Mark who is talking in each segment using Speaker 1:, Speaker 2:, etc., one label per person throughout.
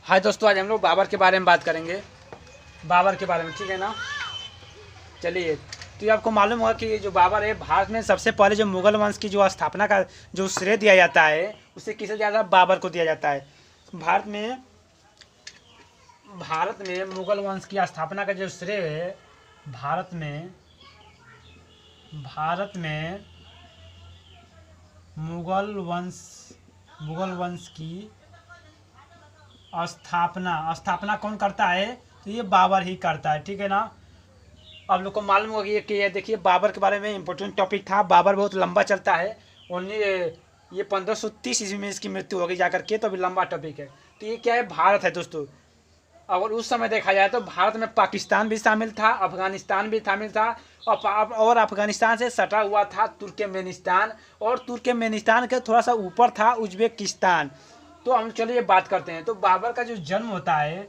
Speaker 1: हाय दोस्तों, आज हम लोग बाबर के बारे में बात करेंगे। बाबर के बारे में, ठीक है ना। चलिए, तो ये आपको मालूम होगा कि जो बाबर है, भारत में सबसे पहले जो मुगल वंश की जो स्थापना का जो श्रेय दिया जाता है, उसे किसे दिया जाता है? बाबर को दिया जाता है। भारत में मुगल वंश की स्थापना का जो श्रेय है, भारत में मुगल वंश की स्थापना कौन करता है? तो ये बाबर ही करता है, ठीक है ना। अब लोग को मालूम होगा कि ये देखिए, बाबर के बारे में इंपॉर्टेंट टॉपिक था। बाबर बहुत लंबा चलता है। ओनली ये 1530 ईस्वी में इसकी मृत्यु होगी जाकर के, तो अभी लंबा टॉपिक है। तो ये क्या है? भारत है दोस्तों। अगर उस समय देखा जाए तो भारत में पाकिस्तान भी शामिल था, अफगानिस्तान भी शामिल था, और अफगानिस्तान से सटा हुआ था तुर्कमेनिस्तान, और तुर्कमेनिस्तान के थोड़ा सा ऊपर था उज्बेकिस्तान। तो हम चलिए बात करते हैं। तो बाबर का जो जन्म होता है,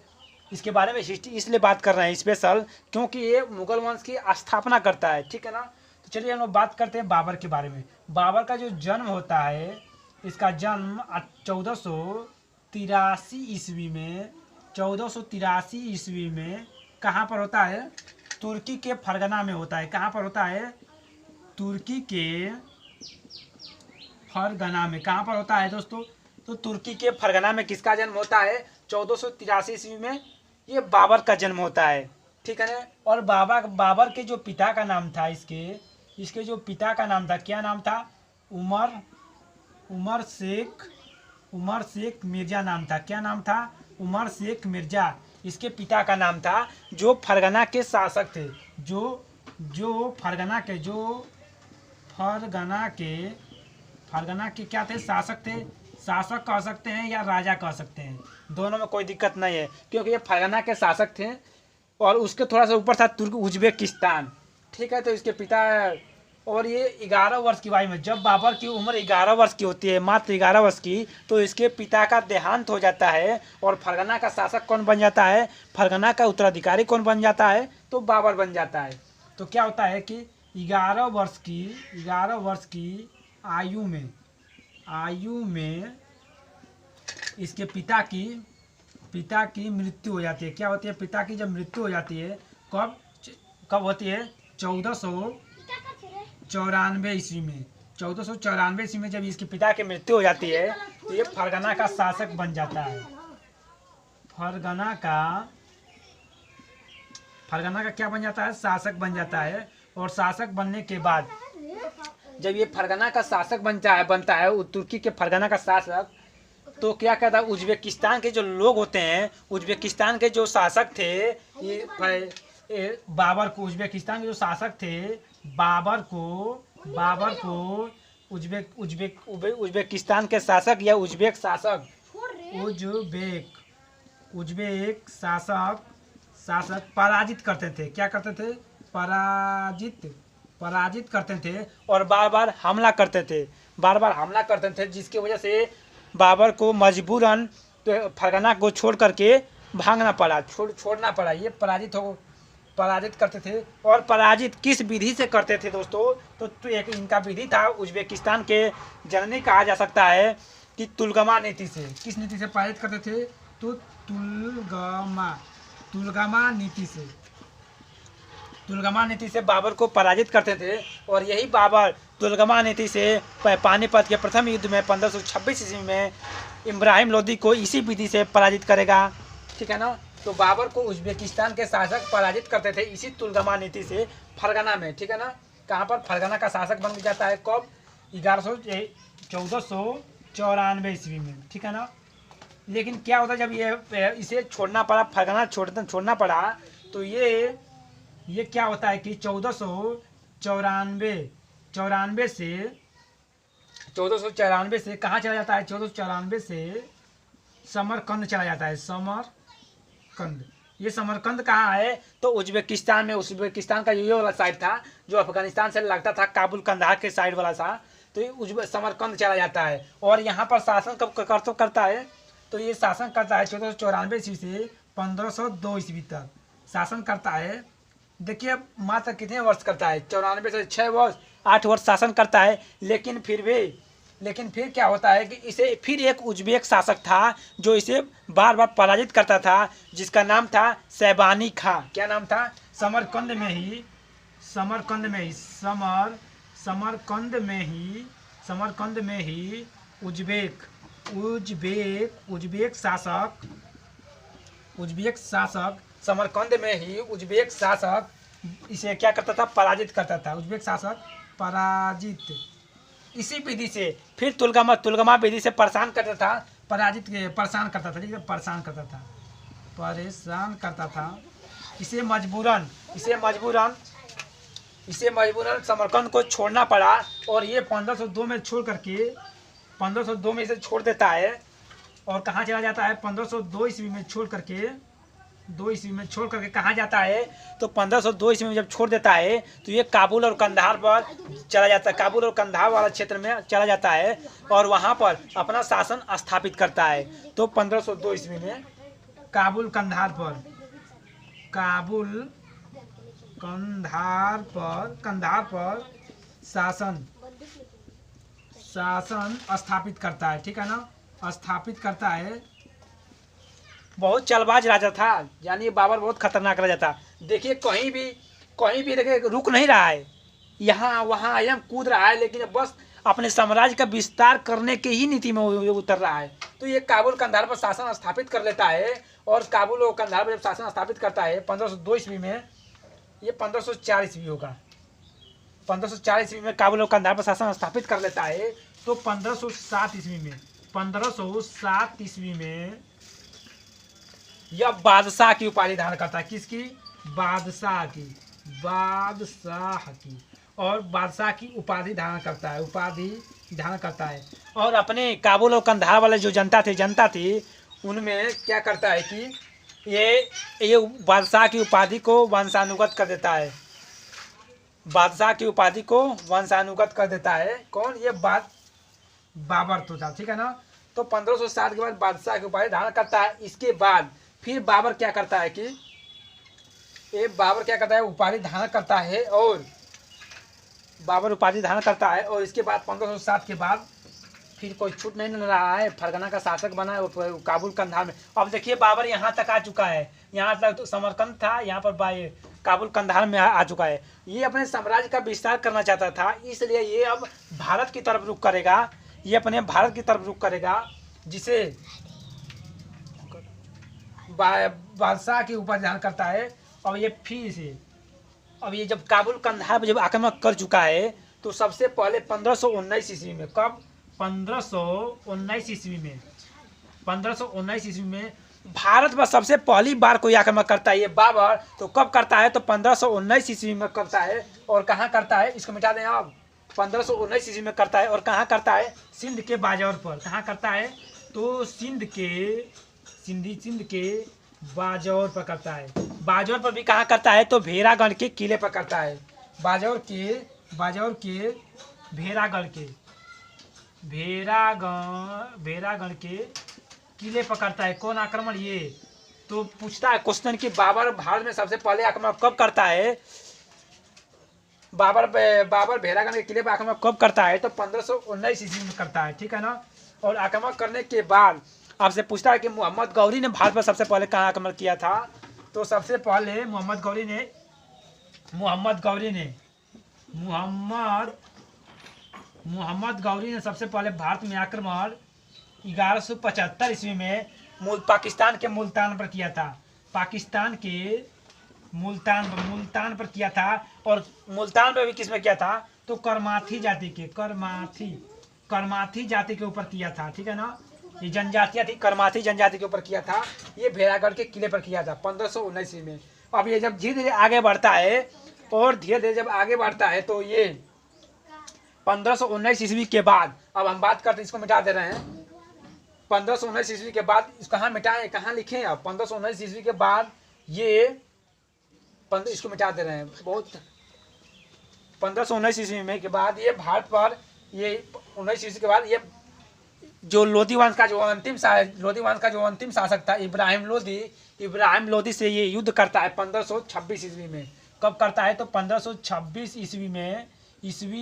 Speaker 1: इसके बारे में हिस्ट्री इसलिए बात कर रहे हैं स्पेशल, क्योंकि ये मुगल वंश की स्थापना करता है, ठीक है ना। तो चलिए हम लोग बात करते हैं बाबर के बारे में। बाबर का जो जन्म होता है, इसका जन्म 1483 ईस्वी में कहाँ पर होता है? तुर्की के फरगना में होता है। कहाँ पर होता है? तुर्की के फरगना में। कहाँ पर होता है दोस्तों? तो तुर्की के फरगना में किसका जन्म होता है? 1483 ईस्वी में ये बाबर का जन्म होता है, ठीक है ना। और बाबर के जो पिता का नाम था, इसके जो पिता का नाम था, क्या नाम था? उमर शेख मिर्जा नाम था। क्या नाम था? उमर शेख मिर्जा इसके पिता का नाम था, जो फरगना के शासक थे। फरगना के क्या थे? शासक थे। शासक कह सकते हैं या राजा कह सकते हैं, दोनों में कोई दिक्कत नहीं है, क्योंकि ये फरगना के शासक थे। और उसके थोड़ा सा ऊपर था उज्बेकिस्तान, ठीक है। तो इसके पिता, और ये 11 वर्ष की आयु में, जब बाबर की उम्र 11 वर्ष की होती है, मात्र 11 वर्ष की, तो इसके पिता का देहांत हो जाता है। और फरगना का शासक कौन बन जाता है? फरगना का उत्तराधिकारी कौन बन जाता है? तो बाबर बन जाता है। तो क्या होता है कि 11 वर्ष की आयु में इसके पिता की मृत्यु हो जाती है। क्या होती है? पिता की जब मृत्यु हो जाती है, कब होती है? 1494 ईस्वी में। 1494 ईस्वी में जब इसके पिता की मृत्यु हो जाती है, तो ये फरगना का शासक बन जाता है। फरगना का क्या बन जाता है? शासक बन जाता है। और शासक बनने के बाद, जब ये फरगना का शासक बनता है तुर्की के फरगना का शासक, तो क्या कहता है? उज्बेकिस्तान के जो लोग होते हैं, उज्बेकिस्तान के जो शासक थे, उज्बेकिस्तान के जो शासक थे, बाबर को उज्बेकिस्तान के शासक या उज्बेक शासक पराजित करते थे। क्या करते थे? पराजित करते थे, और बार बार हमला करते थे, जिसकी वजह से बाबर को मजबूरन तो फरगना को छोड़ करके भागना पड़ा, छोड़ना पड़ा। ये पराजित करते थे। और पराजित किस विधि से करते थे दोस्तों? तो एक इनका विधि था, उज्बेकिस्तान के जननी कहा जा सकता है कि तुलगमा नीति से। किस नीति से पराजित करते थे? तो तुलगमा नीति से बाबर को पराजित करते थे। और यही बाबर तुलगमा नीति से पानीपत के प्रथम युद्ध में 1526 ईस्वी में इब्राहिम लोदी को इसी विधि से पराजित करेगा, ठीक है ना। तो बाबर को उज्बेकिस्तान के शासक पराजित करते थे इसी तुलगमा नीति से, फरगना में, ठीक है ना। कहाँ पर? फरगना का शासक बन जाता है कब? 1494 ईस्वी में, ठीक है ना। लेकिन क्या होता, जब ये इसे छोड़ना पड़ा, फरगना छोड़ना पड़ा, तो ये क्या होता है कि 1494 से कहाँ चला जाता है? 1494 से समरकंद चला जाता है। समरकंद, ये समरकंद कहाँ है? तो उज्बेकिस्तान में। उज्बेकिस्तान का ये वाला साइड था जो अफगानिस्तान से लगता था, काबुल कंधार के साइड वाला था। तो ये समरकंद चला जाता है। और यहाँ पर शासन कब करता है? तो ये शासन करता है 1494 ईस्वी से 1502 ईस्वी तक शासन करता है। देखिए मात्र कितने वर्ष करता है? 94 से 6 वर्ष, 8 वर्ष शासन करता है। लेकिन फिर भी लेकिन फिर क्या होता है कि इसे फिर एक उज्बेक शासक था जो इसे बार बार पराजित करता था, जिसका नाम था शैबानी खां। क्या नाम था? समरकंद में ही समरकंद में ही उज्बेक शासक समरकंद में ही उज्बेक शासक इसे क्या करता था? पराजित करता था। उज्बेक शासक पराजित इसी विधि से फिर तुलगमा विधि से परेशान करता था, परेशान करता था। इसे मजबूरन समरकंद को छोड़ना पड़ा और ये 1502 में इसे छोड़ देता है। और कहाँ चला जाता है? 1502 ईस्वी में छोड़ करके कहाँ जाता है? तो 1502 ईस्वी में जब छोड़ देता है तो ये काबुल और कंधार पर चला जाता है। काबुल और कंधार वाला क्षेत्र में चला जाता है और वहाँ पर अपना शासन स्थापित करता है। तो 1502 ईस्वी में काबुल कंधार पर शासन स्थापित करता है। ठीक है ना? स्थापित करता है। बहुत चलबाज राजा था, यानी बाबर बहुत खतरनाक राजा था। देखिए कहीं भी देखिए रुक नहीं रहा है, यहाँ वहाँ एकदम कूद रहा है, लेकिन बस अपने साम्राज्य का विस्तार करने की ही नीति में उतर रहा है। तो ये काबुल कंधार पर शासन स्थापित कर लेता है और काबुल और कंधार पर जब शासन स्थापित करता है 1502 ईस्वी में, ये 1504 ईस्वी होगा। 1504 ईस्वी में काबुल और कंधार पर शासन स्थापित कर लेता है। तो 1507 ईस्वी में यह बादशाह की उपाधि धारण करता है। किसकी? बादशाह की और बादशाह की उपाधि धारण करता है। और अपने काबुल और कंधार वाले जो जनता थी उनमें क्या करता है कि ये बादशाह की उपाधि को वंशानुगत कर देता है। कौन? ये बाबर तो था। ठीक है ना? तो 1507 के बाद बादशाह की उपाधि धारण करता है। इसके बाद फिर बाबर क्या करता है कि उपाधि धारण करता है और इसके बाद 1507 के बाद फिर कोई छूट नहीं मिल रहा है, फरगना का शासक बना है काबुल कंधार में। अब देखिए बाबर यहाँ तक आ चुका है, यहाँ तक तो समरकंद था, यहाँ पर काबुल कंधार में आ चुका है। ये अपने साम्राज्य का विस्तार करना चाहता था, इसलिए ये अब भारत की तरफ रुख करेगा, जिसे बादशाह की उपाधि धारण करता है। और ये फिर से अब ये जब काबुल कंधार पर जब आक्रमण कर चुका है तो सबसे पहले 1519 ईस्वी में, कब? 1519 ईस्वी में भारत पर सबसे पहली बार कोई आक्रमण करता है ये बाबर। तो कब करता है? तो 1519 ईस्वी में करता है। और कहाँ करता है? इसको मिटा दें आप। 1519 ईस्वी में करता है और कहाँ करता है? सिंध के बाजौर पर। कहाँ करता है? तो सिंध के बाजौर पर करता है। बाजौर पर भी कहाँ करता है? तो भेरागढ़ के किले पर करता है। बाजौर के भेरागढ़ के किले पर करता है। कौन आक्रमण? ये तो पूछता है क्वेश्चन कि बाबर भारत में सबसे पहले आक्रमण कब करता है? बाबर भेरागढ़ के किले पर आक्रमण कब करता है? तो 1519 ईस्वी में करता है। ठीक है ना? और आक्रमण करने के बाद आपसे पूछता है कि मोहम्मद गौरी ने भारत पर सबसे पहले कहाँ आक्रमण किया था? तो सबसे पहले मोहम्मद गौरी ने सबसे पहले भारत में आक्रमण 1175 ईस्वी में पाकिस्तान के मुल्तान पर किया था। मुल्तान पर किया था। और मुल्तान पर भी किस में किया था? तो करमाथी जाति के ऊपर किया था। ठीक है ना? ये जनजातियाँ थी, करमाथी जनजाति के ऊपर किया था। ये भेरागढ़ के किले पर किया था 1519 ईस्वी में। अब ये जब धीरे धीरे आगे बढ़ता है तो ये 1519 ईस्वी के बाद, अब हम बात करते हैं, इसको मिटा दे रहे हैं। 1519 ईस्वी के बाद कहाँ मिटाएं, कहाँ लिखें? अब 1519 ईस्वी के बाद इसको मिटा दे रहे हैं। बहुत 1519 ईस्वी में के बाद ये भारत पर 19 ईस्वी के बाद ये जो लोधी वंश का जो अंतिम शासक था इब्राहिम लोधी से ये युद्ध करता है 1526 ईस्वी में। कब करता है? तो 1526 ईस्वी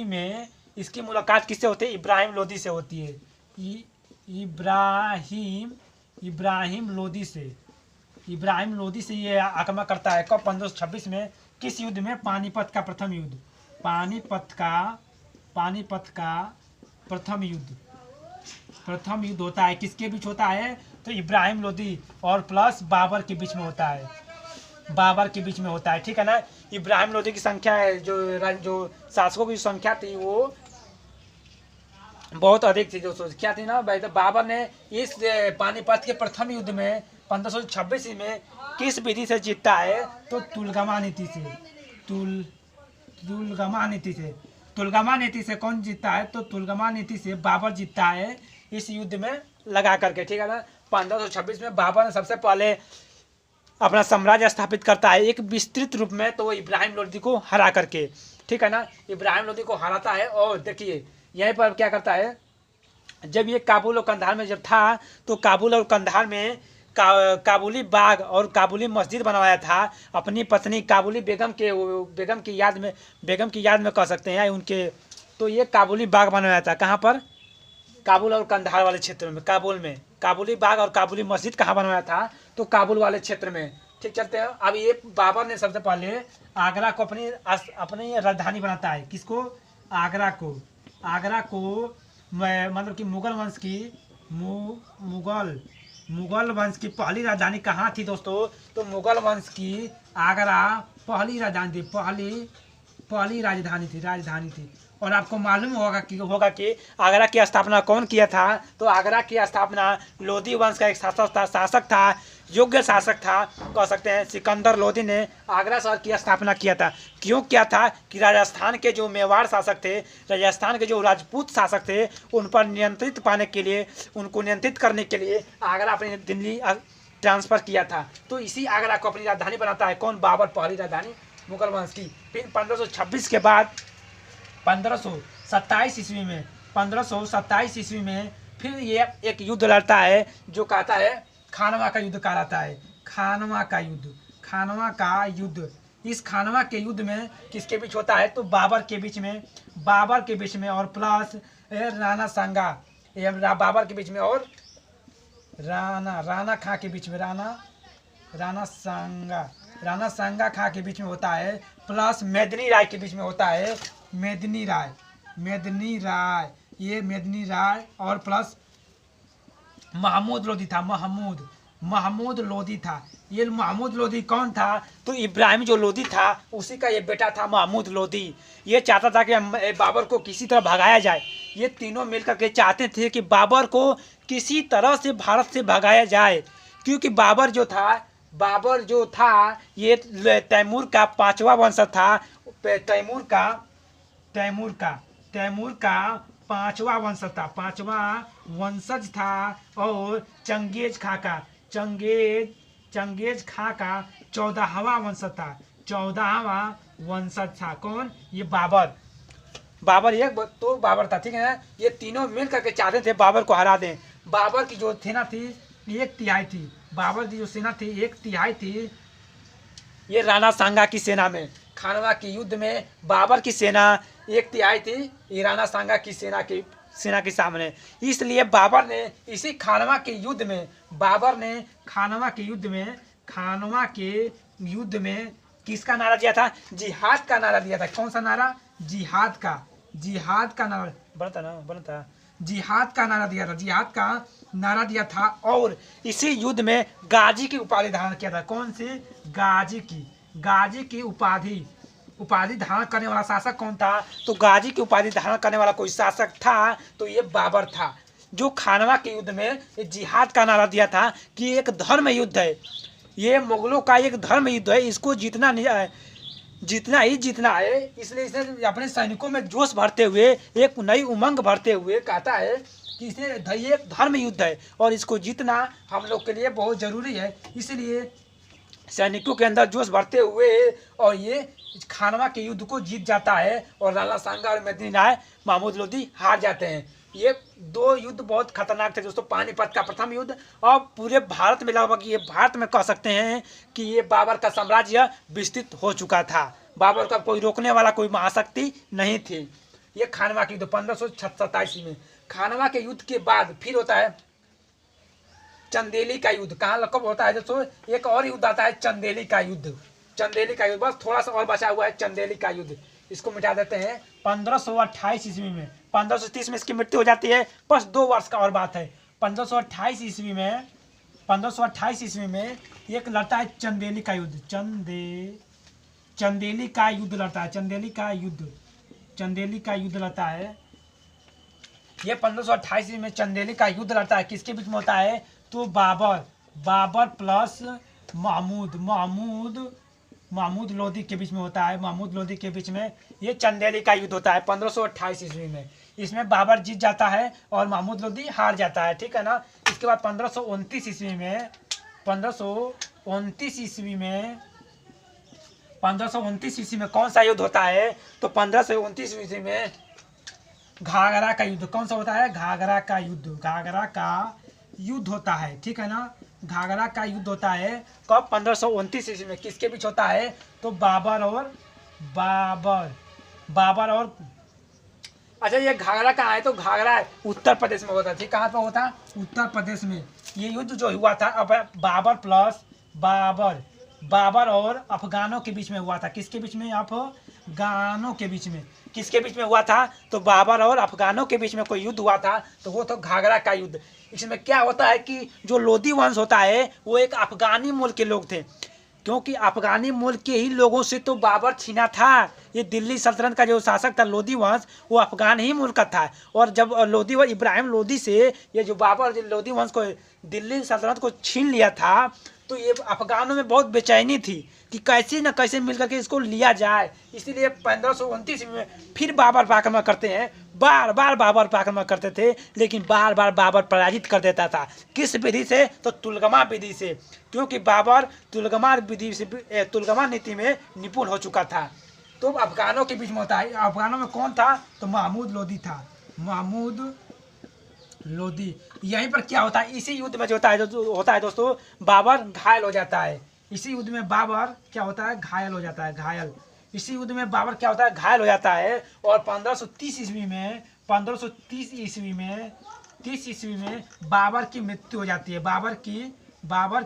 Speaker 1: में इसकी मुलाकात किससे होती है? इब्राहिम लोदी से होती है। इब्राहिम लोदी से, इब्राहिम लोदी से ये आक्रमण करता है। कब? 1526 में। किस युद्ध में? पानीपत का प्रथम युद्ध। पानीपत का प्रथम युद्ध होता है। किसके बीच होता है? तो इब्राहिम लोदी और प्लस बाबर के बीच में होता है। बाबर के बीच में होता है, ठीक है ना। इब्राहिम लोदी की संख्या है, जो शासकों की संख्या थी वो बहुत अधिक थी। जो क्या थी ना भाई, तो बाबर ने इस पानीपत के प्रथम युद्ध में 1526 में किस विधि से जीता है? तो तुलगमा नीति से। तुलगमा नीति से कौन जीतता है? तो तुलगमा नीति से बाबर जीतता है इस युद्ध में लगा करके, ठीक है ना। 1526 में बाबर ने सबसे पहले अपना साम्राज्य स्थापित करता है एक विस्तृत रूप में, तो वो इब्राहिम लोदी को हरा करके, ठीक है ना। इब्राहिम लोदी को हराता है। और देखिए यहीं पर क्या करता है, जब ये काबुल और कंधार में जब था, तो काबुल और कंधार में काबुली बाग और काबुली मस्जिद बनवाया था अपनी पत्नी काबुली बेगम की याद में कह सकते हैं उनके। तो ये काबुली बाग बनवाया था। कहाँ पर? काबुल और कंधार वाले क्षेत्र में। काबुल में काबुली बाग और काबुली मस्जिद कहाँ बनवाया था? तो काबुल वाले क्षेत्र में, ठीक। चलते हैं। अब ये बाबर ने सबसे पहले आगरा को अपनी राजधानी बनाता है। किसको? आगरा को मतलब कि मुगल वंश की पहली राजधानी कहाँ थी दोस्तों? तो मुगल वंश की आगरा पहली राजधानी थी। और आपको मालूम होगा कि आगरा की स्थापना कौन किया था? तो आगरा की स्थापना लोदी वंश का एक शासक था, योग्य शासक था, कह सकते हैं। सिकंदर लोदी ने आगरा शहर की स्थापना किया था। क्यों किया था? कि राजस्थान के जो मेवाड़ शासक थे, राजस्थान के जो राजपूत शासक थे, उन पर उनको नियंत्रित करने के लिए आगरा अपनी दिल्ली ट्रांसफर किया था। तो इसी आगरा को अपनी राजधानी बनाता है कौन? बाबर, पहली राजधानी मुगल वंश की। फिर 1526 के बाद 1527 ईस्वी में फिर ये एक युद्ध लड़ता है जो कहता है खानवा का युद्ध कहलाता है। खानवा युद्ध। इस खानवा के युद्ध में किसके बीच होता है? तो बाबर के बीच में और प्लस राणा सांगा, बाबर के बीच में और राणा खां के बीच में, राणा सांगा खां के बीच में होता है, प्लस मेदिनी राय के बीच में होता है। मेदिनी राय और प्लस महमूद लोदी था। ये महमूद लोदी कौन था? तो इब्राहिम जो लोदी था उसी का ये बेटा था महमूद लोदी। ये चाहता था कि बाबर को किसी तरह भगाया जाए। ये तीनों मिलकर के चाहते थे कि बाबर को किसी तरह से भारत से भगाया जाए, क्योंकि बाबर जो था ये तैमूर का पांचवा वंशज था। तैमूर का पांचवा वंशज था। और चंगेज खां का 14वां वंशज था। कौन? ये बाबर था, ठीक है ना। ये तीनों मिल करके चाहते थे बाबर को हरा दें। बाबर की जो सेना थी 1/3 थी। बाबर की जो सेना थी 1/3 थी ये राणा सांगा की सेना में। खानवा के युद्ध में बाबर की सेना 1/3 थी ये राणा सांगा की सेना के सामने। इसलिए बाबर ने इसी खानवा के युद्ध में किसका नारा दिया था? जिहाद का नारा दिया था। कौन सा नारा? जिहाद का नारा बनता जिहाद का नारा दिया था। और इसी युद्ध में गाजी की उपाधि धारण किया था। कौन सी? गाजी की उपाधि धारण करने वाला शासक कौन था? तो गाजी की उपाधि धारण करने वाला कोई शासक था तो ये बाबर था, जो खानवा के युद्ध में जिहाद का नारा दिया था कि एक धर्म युद्ध है, ये मुगलों का एक धर्म युद्ध है, इसको जीतना है। इसलिए इसने अपने सैनिकों में जोश भरते हुए, एक नई उमंग भरते हुए कहता है कि ये एक धर्म युद्ध है और इसको जीतना हम लोग के लिए बहुत जरूरी है। इसलिए सैनिकों के अंदर जोश भरते हुए और ये खानवा के युद्ध को जीत जाता है और राणा सांगा और मेदिनी राय महमूद लोदी हार जाते हैं। ये दो युद्ध बहुत खतरनाक थे दोस्तों। पानीपत का प्रथम युद्ध और पूरे भारत में लगभग ये भारत में कह सकते हैं कि ये बाबर का साम्राज्य विस्तृत हो चुका था। बाबर का कोई रोकने वाला कोई महाशक्ति नहीं थी। ये खानवा के युद्ध 1527 में। खानवा के युद्ध के बाद फिर होता है चंदेली का युद्ध। कहाँ कब होता है दोस्तों? एक और युद्ध आता है चंदेली का युद्ध। चंदेली का युद्ध बस थोड़ा सा और बचा हुआ है, चंदेली का युद्ध। इसको मिटा देते हैं 1528 ईस्वी में। 1530 में इसकी मृत्यु हो जाती है। बस 2 वर्ष का और बात है। 1528 ईस्वी में 1528 ईस्वी में एक लड़ता है चंदेली का युद्ध। चंदेली का युद्ध लड़ता है। चंदेली का युद्ध लड़ता है। ये 1528 में चंदेली का युद्ध लड़ता है। किसके बीच में होता है? तो बाबर प्लस महमूद लोदी के बीच में होता है। महमूद लोदी के बीच में ये चंदेली का युद्ध होता है 1528 ईस्वी में। इसमें बाबर जीत जाता है और महमूद लोदी हार जाता है, ठीक है ना। इसके बाद 1529 ईस्वी में 1529 ईस्वी में कौन सा युद्ध होता है? तो 1529 ईस्वी में घाघरा का युद्ध। कौन सा होता है? घाघरा का युद्ध होता है, ठीक है ना। घाघरा का युद्ध होता है कब? 1529 ईस्वी में। किसके बीच होता है? तो बाबर और अच्छा, ये घाघरा कहाँ है? तो घाघरा उत्तर प्रदेश में होता है, ठीक। कहाँ पर होता है? उत्तर प्रदेश में। ये युद्ध जो हुआ था अब बाबर और अफगानों के बीच में हुआ था। किसके बीच में? अफगानों के बीच में। किसके बीच में हुआ था? तो बाबर और अफगानों के बीच में कोई युद्ध हुआ था, तो वो तो घाघरा का युद्ध। इसमें क्या होता है कि जो लोदी वंश होता है वो एक अफगानी मूल के लोग थे, क्योंकि अफगानी मूल के ही लोगों से तो बाबर छीना था। ये दिल्ली सल्तनत का जो शासक था लोदी वंश, वो अफगान ही मूल का था। और जब इब्राहिम लोदी से ये जो बाबर लोदी वंश को दिल्ली सल्तनत को छीन लिया था, तो ये अफगानों में बहुत बेचैनी थी कि कैसे न कैसे मिल करके इसको लिया जाए। इसीलिए 1529 में फिर बाबर आक्रमण करते हैं। बार बार बाबर आक्रमण करते थे, लेकिन बार बार बाबर पराजित कर देता था। किस विधि से? तो तुलगमा विधि से, क्योंकि बाबर तुलगमा नीति में निपुण हो चुका था। तो अफगानों के बीच में होता है। अफगानों में कौन था? तो महमूद लोदी था। महमूद लोदी। यहीं पर क्या होता है? इसी युद्ध में जो होता है दोस्तों, बाबर घायल हो जाता है। इसी युद्ध में बाबर क्या होता है? घायल हो जाता है। घायल। इसी युद्ध में बाबर क्या होता है? घायल हो जाता है। और 1530 ईस्वी में 30 ईस्वी में बाबर की मृत्यु हो जाती है। बाबर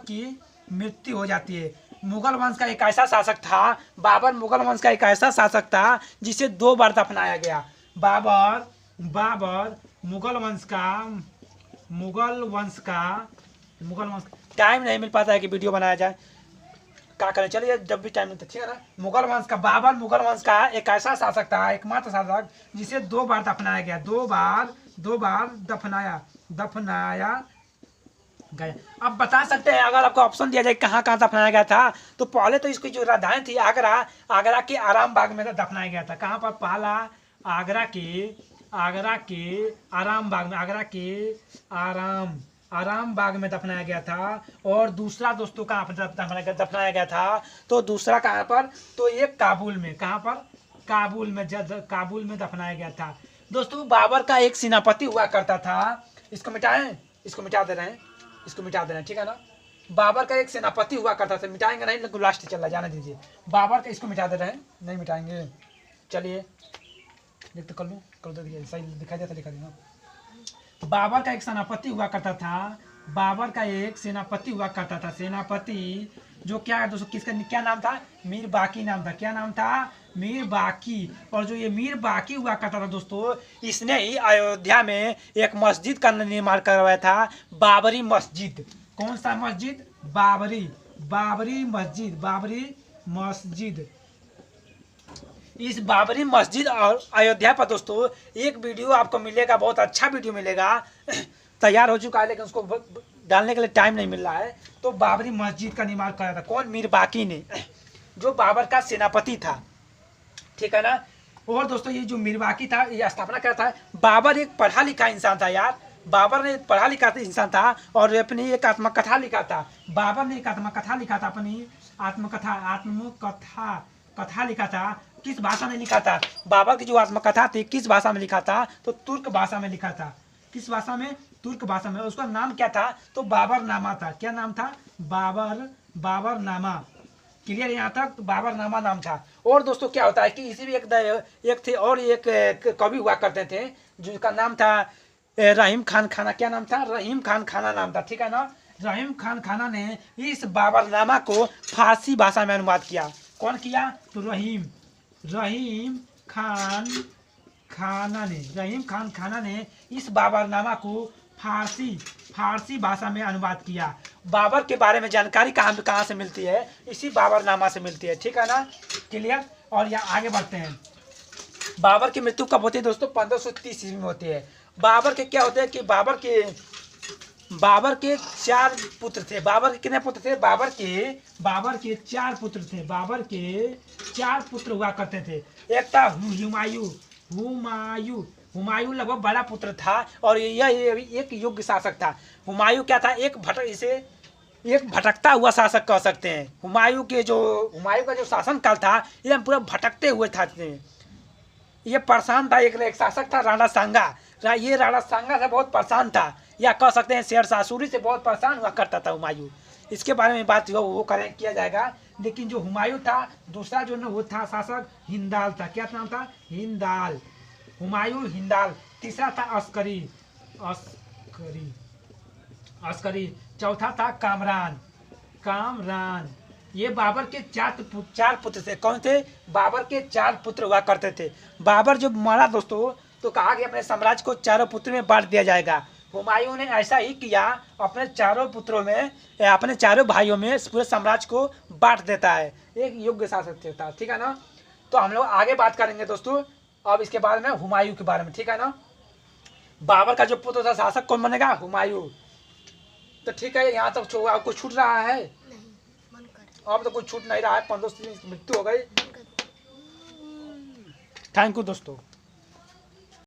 Speaker 1: की मृत्यु हो जाती है। मुगल वंश का एक ऐसा शासक था, बाबर मुगल वंश का एक ऐसा शासक था जिसे 2 बार दफनाया गया। बाबर मुगल वंश का टाइम नहीं मिल पाता है कि वीडियो बनाया जाए, क्या करें। चलिए जब भी टाइम मिलता है, ठीक है ना। बाबर मुगल वंश का एक ऐसा शासक था, एकमात्र शासक जिसे 2 बार दफनाया गया। 2 बार दफनाया गया। अब बता सकते हैं, अगर आपको ऑप्शन दिया जाए कहाँ कहाँ दफनाया गया था, तो पहले तो इसकी जो राजधानी थी आगरा के आराम बाग में दफनाया गया था। कहाँ पर? पहला आगरा के आराम बाग में दफनाया गया था। और दूसरा दोस्तों कहाँ पर दफनाया गया था? तो दूसरा कहाँ पर? तो ये काबुल में। कहाँ पर? काबुल में दफनाया गया था। दोस्तों बाबर का एक सेनापति हुआ करता था। इसको मिटाएं? इसको मिटा दे रहे हैं, ठीक है ना। बाबर का एक सेनापति हुआ करता था। मिटाएंगे नहीं, लेकिन लास्ट चल रहा, जाने दीजिए। बाबर का इसको मिटा दे रहे हैं, नहीं मिटाएंगे। चलिए देख तो कर दो, देखिए सही दिखाई देता, दिखा देना। बाबर का एक सेनापति हुआ करता था। सेनापति जो क्या है दोस्तों, किसका क्या नाम था? मीर बाकी नाम था। क्या नाम था? मीर बाकी। और जो ये मीर बाकी हुआ करता था दोस्तों, इसने ही अयोध्या में एक मस्जिद का निर्माण करवाया था, बाबरी मस्जिद। कौन सा मस्जिद? बाबरी मस्जिद। इस बाबरी मस्जिद और अयोध्या पर दोस्तों एक वीडियो आपको मिलेगा, बहुत अच्छा वीडियो मिलेगा, तैयार हो चुका है, लेकिन उसको डालने के लिए टाइम नहीं मिल रहा है। तो बाबरी मस्जिद का निर्माण कराया था कौन? मीर बाकी ने, जो बाबर का सेनापति था, ठीक है ना। और दोस्तों ये जो मीर बाकी था, ये स्थापना करता है। बाबर एक पढ़ा लिखा इंसान था यार। बाबर ने पढ़ा लिखा इंसान था और अपनी एक आत्मकथा लिखा था। बाबर ने एक आत्मकथा लिखा था, अपनी आत्मकथा लिखा था। किस भाषा में लिखा था? बाबर की जो आत्मकथा थी किस भाषा में लिखा था? तो तुर्क भाषा में लिखा था। किस भाषा में? तुर्क भाषा में। उसका नाम क्या था? तो बाबर नामा था। क्या नाम था? बाबर नामा। क्लियर यहाँ तक? तो बाबरनामा नाम था। और दोस्तों क्या होता है कि इसी भी एक थे और एक कवि हुआ करते थे जिनका नाम था रहीम खान खाना। क्या नाम था? रहीम खान खाना नाम था, ठीक है ना। रहीम खान खाना ने इस बाबरनामा को फारसी भाषा में अनुवाद किया। कौन किया? तो रहीम खान खाना ने इस बाबरनामा को फारसी भाषा में अनुवाद किया। बाबर के बारे में जानकारी कहाँ से मिलती है? इसी बाबरनामा से मिलती है, ठीक है ना। क्लियर? और यहाँ आगे बढ़ते हैं। बाबर की मृत्यु कब होती है दोस्तों? 1530 ईस्वी में होती है। बाबर के क्या होते हैं कि बाबर के 4 पुत्र थे। बाबर के कितने पुत्र थे? बाबर के 4 पुत्र थे। बाबर के 4 पुत्र हुआ करते थे। एक था हुमायूं लगभग बड़ा पुत्र था और यह एक योग्य शासक था। हुमायूं क्या था? एक भटकता हुआ शासक कह सकते हैं। हुमायूं का जो शासन काल था ये पूरा भटकते हुए था। ये परेशान था। एक शासक था राणा सांगा। ये राणा सांगा से बहुत परेशान था, या कह सकते हैं शेरशाह सूरी से बहुत परेशान हुआ करता था हुमायूं। इसके बारे में बात वो किया जाएगा। लेकिन जो हुमायूं था, दूसरा जो वो था शासक हिंदाल था। क्या नाम था? हिंदाल। हुमायूं हिंदाल। तीसरा था अस्करी। चौथा था कामरान। ये बाबर के 4 पुत्र थे। कौन थे? बाबर के 4 पुत्र हुआ करते थे। बाबर जब मरा दोस्तों तो कहा कि अपने साम्राज्य को 4 पुत्र में बांट दिया जाएगा। हुमायूं ने ऐसा ही किया, अपने 4 पुत्रों में, अपने 4 भाइयों में पूरे साम्राज्य को बांट देता है। एक योग्य शासक था, ठीक है ना। तो हम लोग आगे बात करेंगे दोस्तों अब इसके बारे में, हुमायूं के बारे में, ठीक है ना। बाबर का जो पुत्र था शासक कौन बनेगा? हुमायूं। तो ठीक है, यहाँ तक आपको छूट रहा है? अब तो कुछ छूट नहीं रहा है। 15 मृत्यु हो गई। थैंक यू दोस्तों।